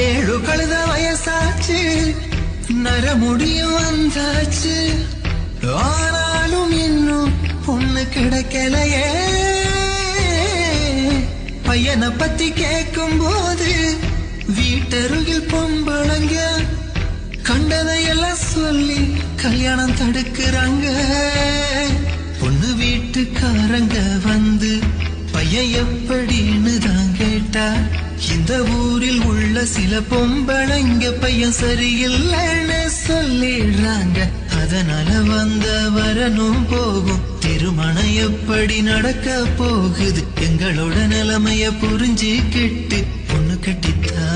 ஏழு கழுத வயசாச்சு நரமுடியும் வந்தாச்சு ஆனாலும் இன்னும் பொண்ணு கிடைக்கலையே பையனை பத்தி கேட்கும் போது வீட்டருகில் பொம்பளங்க கண்டதையெல்லாம் சொல்லி கல்யாணம் தடுக்கிறாங்க பொண்ணு வீட்டுக்காரங்க வந்து பையன் எப்படின்னு தான் கேட்டா இந்த ஊரில் உள்ள சில பொம்பளைங்க பையன் சரியில்லைன்னு சொல்லிடுறாங்க அதனால வந்த வரணும் போகும் திருமணம் எப்படி நடக்க போகுது எங்களோட நிலைமைய புரிஞ்சுக்கிட்டு பொண்ணு கட்டித்தா